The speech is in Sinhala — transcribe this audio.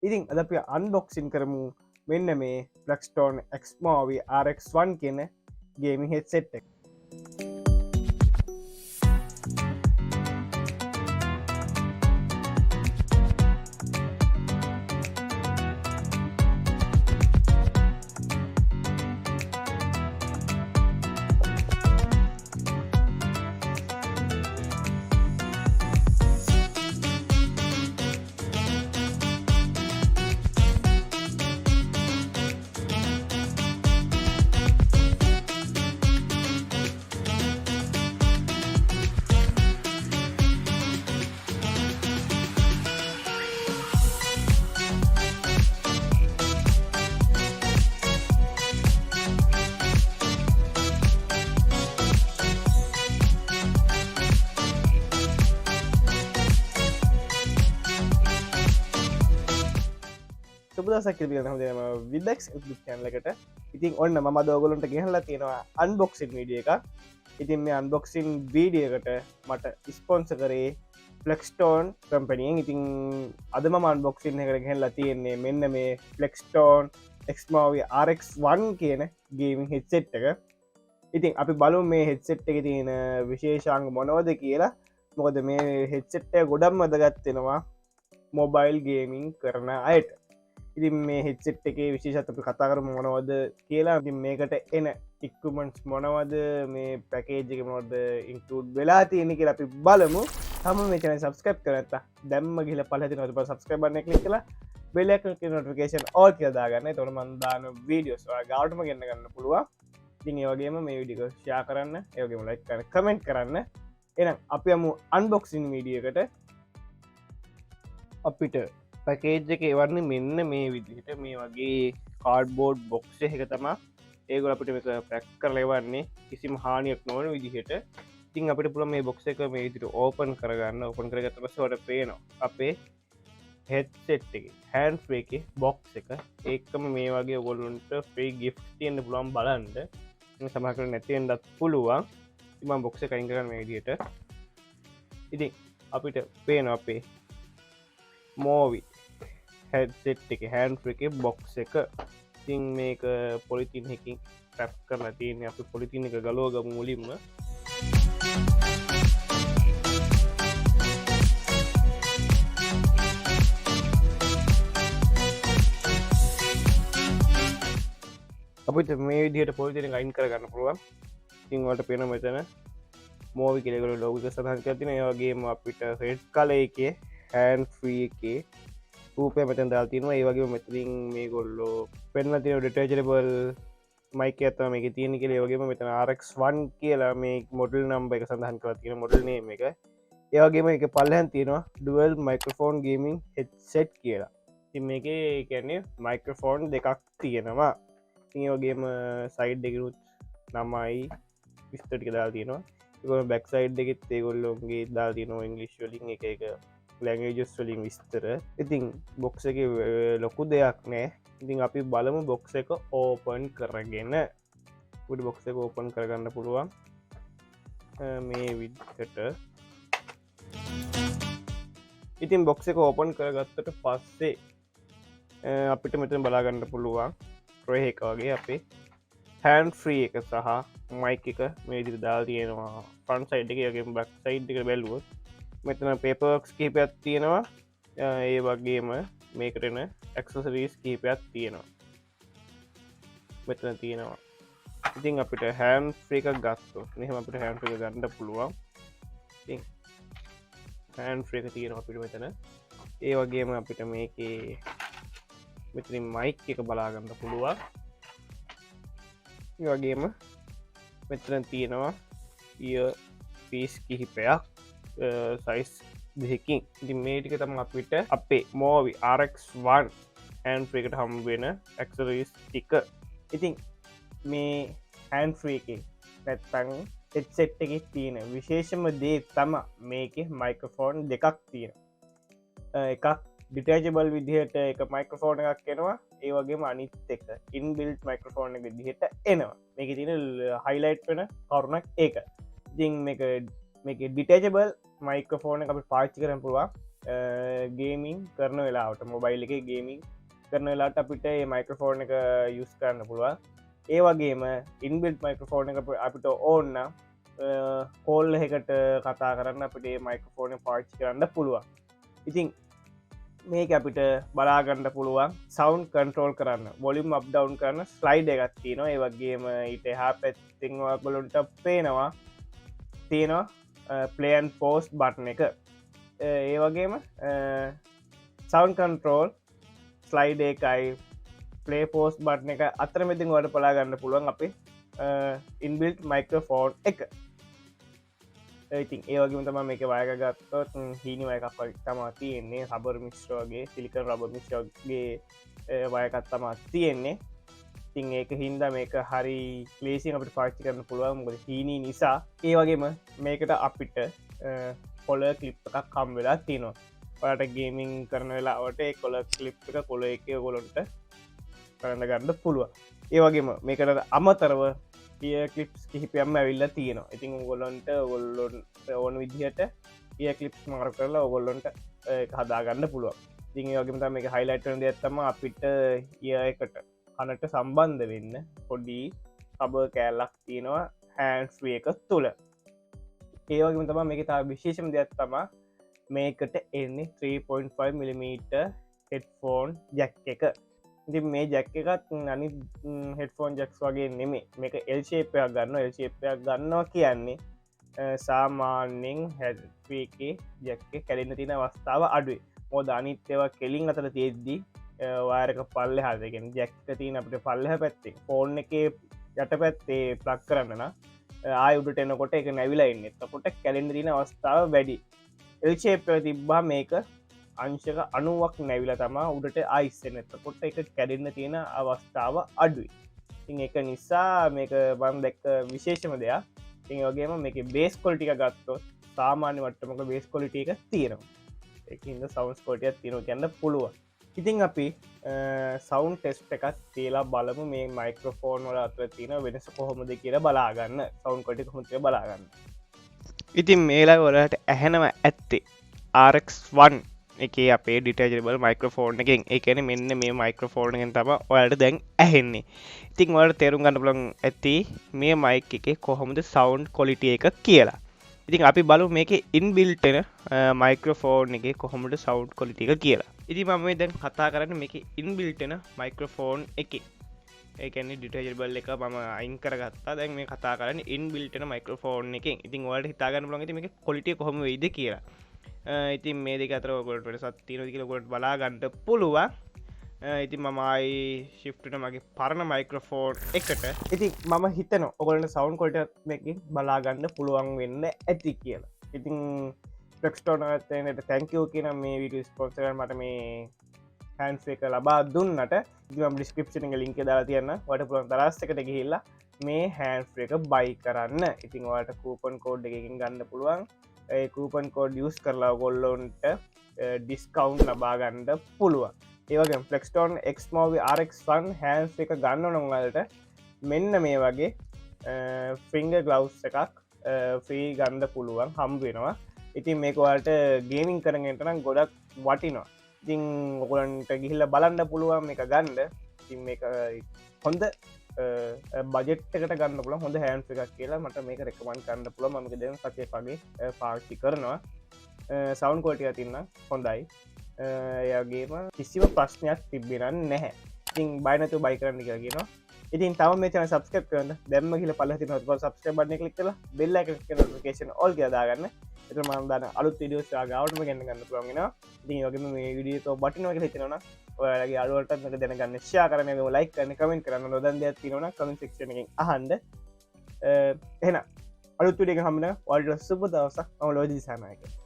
ඉතින් අද අපි අන්බොක්සින් කරමු මෙන්න මේ Plextone RX1 කියන ගේමින් හෙඩ්සෙට් එක. සුබදසක් කියලා හොඳම Vibex YouTube channel එකට. ඉතින් ඔන්න මම අද ඔයගොල්ලන්ට ගෙනල්ලා තියෙනවා unboxing video එකක්. ඉතින් මේ unboxing video එකට මට ස්පොන්සර් කරේ Plextone company එකෙන්. ඉතින් අද මම unboxing එකට ගෙනල්ලා තියෙන්නේ මෙන්න මේ Plextone RX1 කියන gaming headset එක. ඉතින් අපි බලමු මේ headset එකේ තියෙන විශේෂාංග මොනවද කියලා. මොකද මේ headset එක ගොඩක් වැදගත් වෙනවා mobile gaming කරන අයට. ඉතින් මේ හෙඩ්සෙට් එකේ විශේෂත්ව අපි කතා කරමු මොනවද කියලා. ඉතින් මේකට එන ඉක්විප්මන්ට්ස් මොනවද, මේ පැකේජ් එක මොනවද ඉන්ක්ලූඩ් වෙලා තියෙන්නේ කියලා අපි බලමු. තම මේ channel subscribe කරලා නැත්නම් දැම්ම ගිහලා පල්ලෙහා තියෙන ඔය subscribe button එක click කරලා bell icon එකේ notification all කියලා දාගන්න. එතකොට මම දාන videos ඔයාලා ගාවටම ගෙන්න ගන්න පුළුවන්. ඉතින් ඒ වගේම මේ වීඩියෝ එක share කරන්න, ඒ වගේම like කරන්න, comment කරන්න. එහෙනම් අපි යමු unboxing video එකට. අපිට පැකේජ් එක එවන්නේ මෙන්න මේ විදිහට මේ වගේ කාඩ්බෝඩ් බොක්ස් එක තමා ඒගොල්ලෝ අපිට මේක පැක් කරලා එවන්නේ කිසිම හානියක් නොවන විදිහට. ඉතින් අපිට පුළුවන් මේ බොක්ස් එක මේ විදිහට ඕපන් කරගන්න. ඕපන් කරගත්ත පස්සේ ඔයාලට පේනවා අපේ හෙඩ්සෙට් එකේ හෑන්ඩ් ෆ්‍රී එකේ බොක්ස් එක. ඒකම මේ වගේ ඔයගොල්ලන්ට ෆ්‍රී ගිෆ්ට් තියෙන්න පුළුවන් බලන්න. මේ සමහරකට නැති වෙන්නත් පුළුවන්. ඉතින් මම බොක්ස් එක අයින් කරගන්න මේ විදිහට. ඉතින් අපිට පේනවා අපේ මෝවි හෙඩ්සෙට් එක හෑන්ඩ් ෆ්‍රී එකේ බොක්ස් එක. ඉතින් මේක පොලිතින් එකකින් රැප් කරලා තියෙන්නේ. අපි පොලිතින් එක ගලව ගමු මුලින්ම. අපිට මේ විදිහට පොලිතින් එක අයින් කරගන්න පුළුවන්. ඉතින් ඔයාලට පේනවා මෙතන මෝවි කියලා ඒගොල්ලෝ ලෝගෝ එක සඳහන් කරලා තියෙනවා. ඒ වගේම අපිට රෙඩ් කලර් එකේ හෑන්ඩ් ෆ්‍රී එකේ රූපය මෙතන දාලා තියෙනවා. ඒ වගේම මෙතනින් මේගොල්ලෝ පෙන්නලා තියෙන ඩිටැචබල් මයික් එකක් තමයි මේකේ තියෙන්නේ කියලා. ඒ වගේම මෙතන RX1 කියලා මේ මොඩල් නම්බර් එක සඳහන් කරලා තියෙන මොඩල් නේම් එක. ඒ වගේම මේක පල්ලෙහාන් තියෙනවා ඩුවල් මයික්‍රොෆෝන් ගේමින් හෙඩ්සෙට් කියලා. ඉතින් මේකේ කියන්නේ මයික්‍රොෆෝන් දෙකක් තියෙනවා. ඉතින් ඒ වගේම සයිඩ් එකේ නමයි විස්තර ටික දාලා තියෙනවා. ඒගොල්ලෝ බෑක් සයිඩ් එකෙත් ඒගොල්ලෝගේ දාලා තියෙනවා ඉංග්‍රීසි වලින් එක එක ලැංග්වේජස් වලින් විස්තර. ඉතින් බොක්ස් එකේ ලොකු දෙයක් නෑ. ඉතින් අපි බලමු බොක්ස් එක ඕපන් කරගෙන. අපිට බොක්ස් එක ඕපන් කරගන්න පුළුවන් මේ විදිහට. ඉතින් බොක්ස් එක ඕපන් කරගත්තට පස්සේ අපිට මෙතන බලා ගන්න පුළුවන් ට්‍රේ එක වගේ අපේ හෑන්ඩ් ෆ්‍රී එක සහ මයික් එක මේ විදිහට දාලා තියෙනවා. ෆ්‍රන්ට් සයිඩ් එකේ වගේම බෑක් සයිඩ් එකට බැලුවොත් මෙතන පේපර්වර්ක්ස් කීපයක් තියෙනවා. ඒ වගේම මේකට එන ඇක්සසරීස් කීපයක් තියෙනවා මෙතන තියෙනවා. ඉතින් අපිට හෑන්ඩ් ෆ්‍රී එකක් ගත්තොත් මෙහෙම අපිට හෑන්ඩ් ෆ්‍රී එක ගන්න පුළුවන්. ඉතින් හෑන්ඩ් ෆ්‍රී එක තියෙනවා අපිට මෙතන. ඒ වගේම අපිට මේකේ මෙතනින් මයික් එක බලා ගන්න පුළුවන්. ඒ වගේම මෙතන තියෙනවා ඉයර් පීස් කිහිපයක් සයිස් දෙකකින්. ඉතින් මේ ටික තමයි අපිට අපේ මෝවි RX1 හෑන්ඩ් ෆ්‍රී එකට හම්බ වෙන ඇක්සසරීස් ටික. ඉතින් මේ හෑන්ඩ් ෆ්‍රී එකේ නැත්තම් හෙඩ්සෙට් එකේ තියෙන විශේෂම දේ තමයි මේකේ මයික්‍රොෆෝන් දෙකක් තියෙනවා. එකක් ඩිටැචබල් විදිහට එක මයික්‍රොෆෝන් එකක් එනවා. ඒ වගේම අනිත් එක ඉන්බිල්ට් මයික්‍රොෆෝන් එක විදිහට එනවා. මේකේ තියෙන හයිලයිට් වෙන කරුණක් ඒක. ඉතින් මේක ඩිටැචබල් මයික්‍රොෆෝන් එක අපිට පාවිච්චි කරන්න පුළුවන් ගේමින් කරන වෙලාට මොබයිල් එක ගේමින් කරන වෙලාට අපිට මයික්‍රෆෝන් එක යුස් කරන්න පුළුවන් ඒ වගේම ඉන්බිල්් මයික්‍රෆෝන් එක අපිට ඕන්න කෝල් එකට කතා කරන්න අපිට මයික්‍රෆෝන පාච්චි කරන්න පුළුවන් ඉතින් මේක අපිට බලාගන්න පුළුවන් සවන්් කන්ට්‍රෝල් කරන්න බොලිම් අප්ඩවන් කරන්න ස්ලයිඩ් එකත් තියනවා ඒ වගේම ඊට හා පැත්තිවා ගොලොන්ට පේනවා තියෙනවා පලයන් පෝස්් බට්න එක ඒ වගේම සවන්් කන්ට්‍රෝල් ස්ලයිඩ් එකයි පලේ පෝස් බට්න එක අතර මෙතින් වට පලාගන්න පුළුවන් අපේ ඉන්බිල්ට් මයික්‍රෆෝන් එක ඉතින් ඒවගේම තම මේක වයක ගත්තොත් හිනිවය එකක් තමා තියෙන්නේ සබර් මිශ්‍රෝගේ සිලිකන් රබ මිශ්‍රෝගේ වයකත් තමා තියෙන්නේ ඉතින් ඒක හින්ද මේක හරි ලේසින් අපට පාච්චි කරන්න පුළුවන් මොකද හීනී නිසා ඒ වගේම මේකට අපිට කොල කලිප් එකක් කම් වෙලා තියෙනවා ඔයාට ගේමින් කරන වෙලාවට කොල කලිප් එක කොල එක ගොලොන්ට කරන්න ගන්න පුළුව ඒ වගේම මේකට අමතරව පිය කලිප්ස් කිහිපයම්ම ඇවිල්ල තියෙනවා ඉතින් ගොල්ලොන්ට ඔගොල්ලොන්ට ඕන විදිහට පිය කලිප්ස් මාර කරලා ඔගොල්ලොන්ට හදාගන්න පුළුව ඉතින් වගේම මේක හයිලයිට්න ඇත්තම අපිට එකට කනට සම්බන්ධ වෙන්න පොඩි සබ කෑල්ලක් තියෙනවා හැන්ස්්‍රිය එක තුළ ඒවගේම තම මේක තා විශේෂම දෙයක් තමා මේකට එන්නේ 3.5mm හෙඩ්ෆෝන් ජැක් එක ඉති මේ ජැක් එකත් අනි හෙඩ්ෆෝන් ජැක්ස් වගේ නෙමේ මේක එල්ශේපයක් ගන්න එල්ශේපයක් ගන්නවා කියන්නේ සාමාන්‍යෙන් හැඩේ ජැක්ක කැලෙන්න තින අවස්ථාව අඩුවේ මොද අනිත්‍යවා කෙලින් අතර තියෙද්දී වාරක පල්ල හදගෙන ජැක්ක තියන අපට පල්ලහ පැත්තේ ෆෝන් එක යට පැත්තේ ප්ලක් කරන්නන ආයුඩට එනකොට එක නැවිලා එන්න කොට කැලෙන්ඩ තින අවස්ථාව වැඩි එල්ශේපය තිබ්බා මේක අංශක අනුවක් නැවිල තමා උඩට අයිස්සන එතකොට එක කැඩෙන්න්න තියෙන අවස්ථාව අඩුයි ඉතින් එක නිසා මේක බන් දැක්ක විශේෂම දෙයක් ඉතින් වගේම මේක බේස් කොල්ටික ගත්තොත් සාමාන්‍ය වට්ටමක බේස් කොලිටිය එක තියෙනවා එකද සවන්ස් කොටියක් තියෙන කියන්න පුළුව ඉතින් අපි සවන්් ටෙස්ට් එකත් තියලා බලමු මේ මයික්‍රෆෝන් වල අතර තියෙන වෙනස කොහොමද කියලා බලාගන්න සවන්් කොටි කොහොමද බලාගන්න ඉතින් මේලා වලට ඇහෙනව ඇත්තේ RX1 එක අපේ ඩිටජබල් මයික්‍රෆෝර්න් එකෙන් එකන මෙන්න මේ මයික්‍රෆෝර්ණගෙන් තම ඔයාලට දැන් ඇහෙන්නේ ඉතින් වලට තේරුම් ගන්න පුලන් ඇති මේ මයික් එක කොහොමද සවන්් කොලිටිය එක කියලා ඉතින් අපි බලු මේක ඉන්බිල්ටෙන මයික්‍රෆෝර්න් එක කොහොමට සවන්් කොලිටික කියලා ඉති මම දැන් කතා කරන්න මේක ඉන්බිල්ටෙන මයික්‍රෆෝන් එක ඒකන ඩිටජබල් එක ම අයින් කරගත්තා දැන් මේ කතා කරන්න ඉන්බිල්ටෙන මයික්‍රෆෝර්න් එක ඉතින් වලට හිතාගන්න ලොග මේ කොලිටිය කොහොම වෙයිද කියලා ඉතින් මේ දෙක අතර ඔකොලට සත්තින දිකලකොට බලාගන්නට පුළුවන් ඉතින් මමයි ශිප්ටන මගේ පරණ මයික්‍රෆෝන් එකට ඉතින් මම හිතන ඔගලට සවන්් කොට මේකින් බලාගන්න පුළුවන් වෙන්න ඇති කියලා ඉතින් ප්‍රක්ස්ටෝනට තැංකෝ කියන මේ විඩිය ස්පෝන්සර මට මේ හැන්ස් එක ලබා දුන්නට ඉතිම ඩිස්ක්‍රප්ෂන එක ලින්ක දාලා තියන්න වට පුළන් තරස්සකට ගිහිල්ලා මේ හැන්ස් එක බයි කරන්න ඉතින් වාට කූපන් කෝඩ් එකකින් ගන්න පුළුවන් කූපන් කෝඩ් යස් කරලා ගොල්ලොන්ට ඩිස්කවන්් ලබාගණ්ඩ පුළුවන් ඒවගේ Plextone RX1 හැන්ස් එක ගන්න නොවලට මෙන්න මේ වගේ ෆිංග ගලවස් එකක් ෆ්‍රී ගන්ඩ පුළුවන් හම් වෙනවා ඉතින් මේකවාට ගේමින් කරගෙන්ටනම් ගොඩක් වටිනවා ඉතින් ඔකුලන්ට ගිහිල්ල බලන්න පුළුවන් මේ ගණ්ඩ ඉතින් මේ හොඳ බජෙට්කට ගන්න පුල හොඳ හැන් එකක් කියලා මට මේක රෙකමන් කන්න පුළ මක දෙන සචේ පගේ පාර්ටි කරනවා සවන්් කෝටිය තින්න හොඳයි එයාගේම කිසිව ප්‍රශ්නයක් තිබෙනන්න නැහැ ඉතින් බයිනතු බයි කරන්න කියගෙන ඉතින් තම මේ චන සබස්කප් කරන්න දැම්ම කියල පලහති නොත් සබස්ක බන්න කලික් කල බෙල්ල නොකේෂන් ඔල් කියදාගන්න එත මන්දන්න අලුත් විඩියෝස් ගවටම ගන්න ගන්න පුළන්ගෙන ඉතින් වගේම මේ විඩියෝ බටිනක හිතනවා ඔයාලගේ අලුවටත් දැනගන්න ශ්‍යා කරන ලයික් කරන කමෙන්ට කරන්න නොදන් දෙයක් තිනවන කමෙන් ක්ෂණ අහන්ඩ එහෙන අලුත්තුඩිය හමන වල්ට සුප දවසක් අම ලෝජි සාමයක